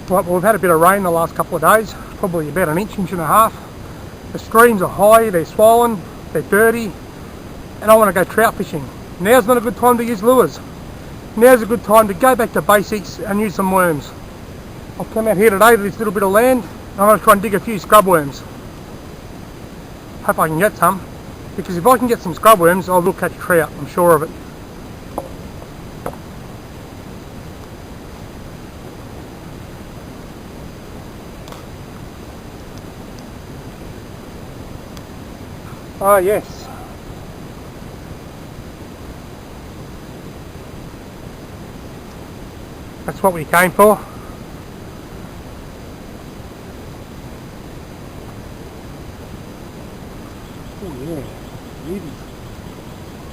Right, well, we've had a bit of rain the last couple of days, probably about an inch, inch and a half. The streams are high, they're swollen, they're dirty, and I want to go trout fishing. Now's not a good time to use lures. Now's a good time to go back to basics and use some worms. I've come out here today to this little bit of land, and I'm going to try and dig a few scrub worms. Hope I can get some, because if I can get some scrub worms, I will catch trout, I'm sure of it. Oh yes. That's what we came for. Oh yeah, beauty.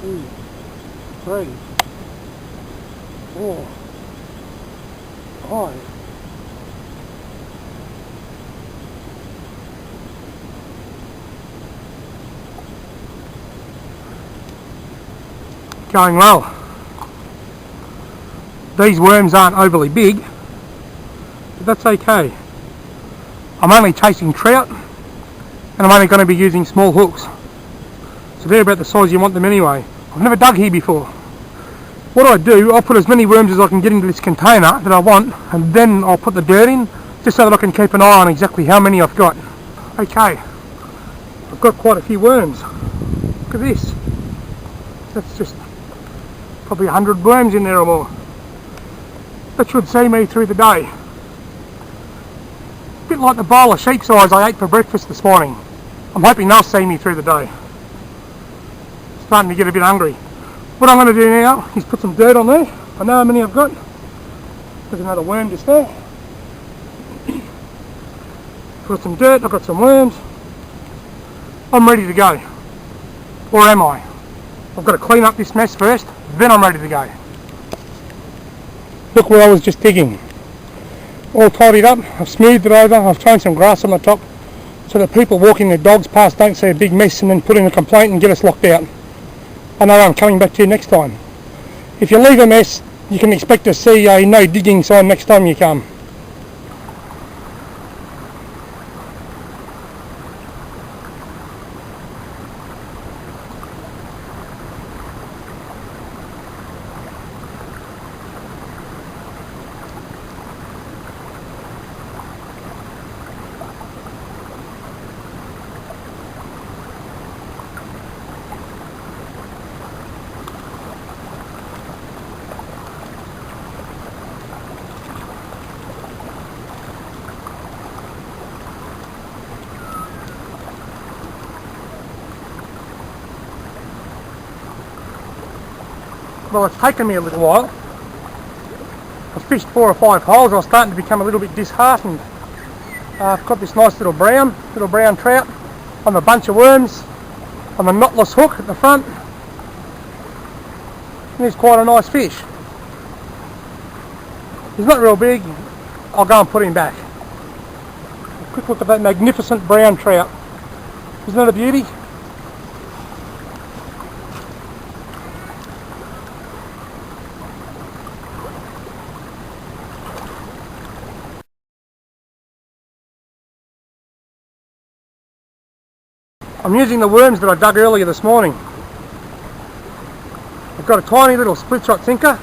2, 3, 4, 5. Going well. These worms aren't overly big, but that's okay. I'm only chasing trout, and I'm only going to be using small hooks. So they're about the size you want them anyway. I've never dug here before. What I do, I'll put as many worms as I can get into this container that I want, and then I'll put the dirt in, just so that I can keep an eye on exactly how many I've got. Okay, I've got quite a few worms. Look at this. That's just probably 100 worms in there or more. That should see me through the day. A bit like the bowl of sheep's eyes I ate for breakfast this morning. I'm hoping they'll see me through the day. Starting to get a bit hungry. What I'm going to do now is put some dirt on there. I know how many I've got. There's another worm just there. Put some dirt, I've got some worms. I'm ready to go. Or am I? I've got to clean up this mess first, then I'm ready to go. Look where I was just digging. All tidied up, I've smoothed it over, I've thrown some grass on the top so that people walking their dogs past don't see a big mess and then put in a complaint and get us locked out. I know I'm coming back to you next time. If you leave a mess, you can expect to see a no digging sign next time you come. Well, it's taken me a little while. I've fished 4 or 5 holes. I was starting to become a little bit disheartened. I've got this nice little brown trout on a bunch of worms on the knotless hook at the front. And he's quite a nice fish. He's not real big. I'll go and put him back. A quick look at that magnificent brown trout. Isn't that a beauty? I'm using the worms that I dug earlier this morning. I've got a tiny little split shot sinker,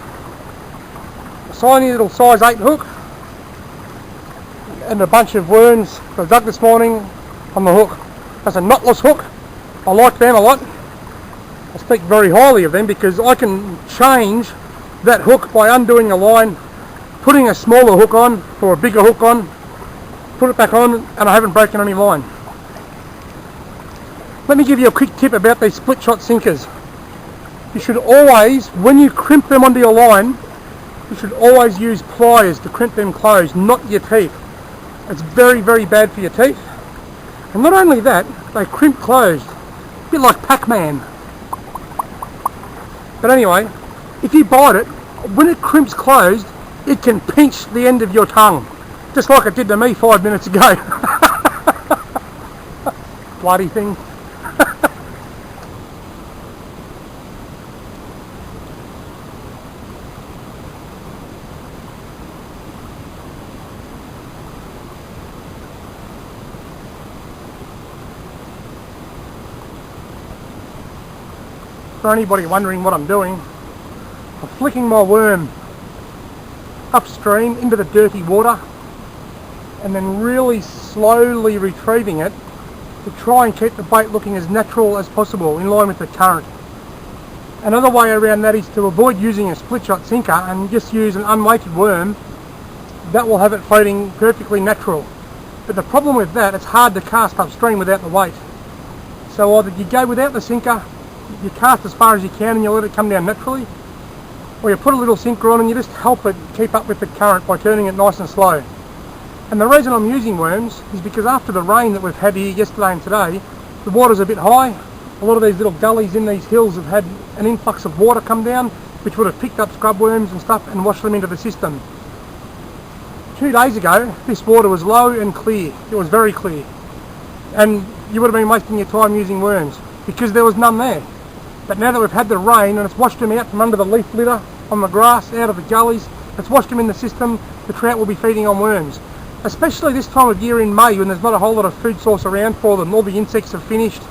a tiny little size 8 hook, and a bunch of worms that I dug this morning on the hook. That's a knotless hook. I like them a lot. I speak very highly of them because I can change that hook by undoing a line, putting a smaller hook on or a bigger hook on, put it back on, and I haven't broken any line. Let me give you a quick tip about these split shot sinkers. You should always, when you crimp them onto your line, you should always use pliers to crimp them closed, not your teeth. It's very, very bad for your teeth. And not only that, they crimp closed, a bit like Pac-Man. But anyway, if you bite it, when it crimps closed, it can pinch the end of your tongue, just like it did to me 5 minutes ago. Bloody thing. for anybody wondering what I'm doing, I'm flicking my worm upstream into the dirty water and then really slowly retrieving it to try and keep the bait looking as natural as possible in line with the current. Another way around that is to avoid using a split shot sinker and just use an unweighted worm. That will have it floating perfectly natural. But the problem with that, it's hard to cast upstream without the weight. So either you go without the sinker, you cast as far as you can and you let it come down naturally, or you put a little sinker on and you just help it keep up with the current by turning it nice and slow. And the reason I'm using worms is because after the rain that we've had here yesterday and today, the water's a bit high. A lot of these little gullies in these hills have had an influx of water come down, which would have picked up scrub worms and stuff and washed them into the system. 2 days ago, this water was low and clear. It was very clear. And you would have been wasting your time using worms because there was none there. But now that we've had the rain and it's washed them out from under the leaf litter on the grass, out of the gullies, it's washed them in the system, the trout will be feeding on worms. Especially this time of year in May when there's not a whole lot of food source around for them. All the insects have finished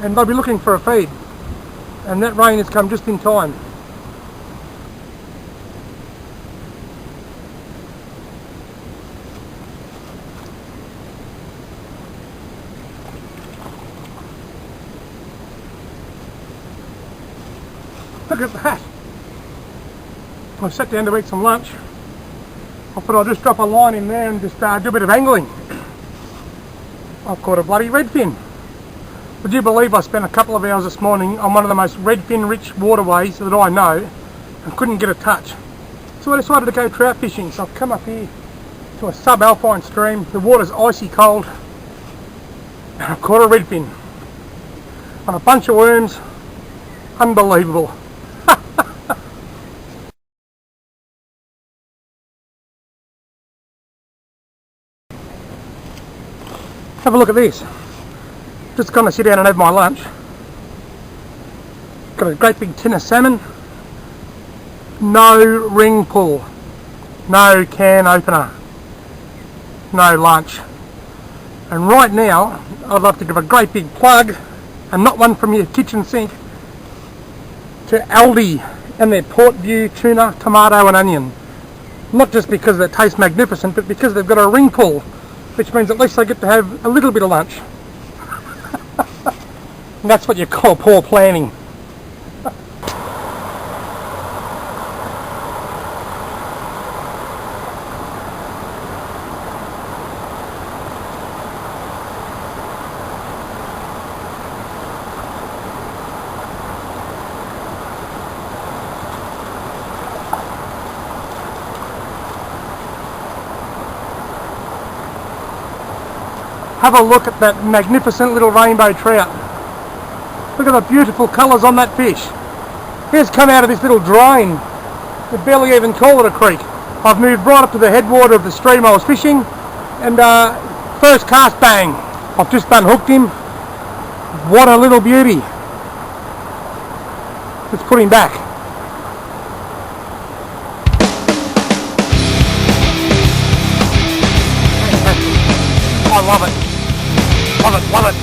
and they'll be looking for a feed. And that rain has come just in time. Look at that. I sat down to eat some lunch. I thought I'd just drop a line in there and just do a bit of angling. I've caught a bloody redfin. Would you believe I spent a couple of hours this morning on one of the most redfin rich waterways that I know and couldn't get a touch. So I decided to go trout fishing. So I've come up here to a subalpine stream. The water's icy cold and I've caught a redfin on a bunch of worms. Unbelievable. Have a look at this. Just gonna sit down and have my lunch. Got a great big tin of salmon. No ring pull. No can opener. No lunch. And right now, I'd like to give a great big plug, and not one from your kitchen sink, to Aldi and their Port View tuna, tomato and onion. Not just because they taste magnificent, but because they've got a ring pull, which means at least I get to have a little bit of lunch. And that's what you call poor planning. Have a look at that magnificent little rainbow trout. Look at the beautiful colours on that fish. He's come out of this little drain. You barely even call it a creek. I've moved right up to the headwater of the stream I was fishing, and first cast, bang. I've just unhooked him. What a little beauty. Let's put him back. I love it. Love it, love it.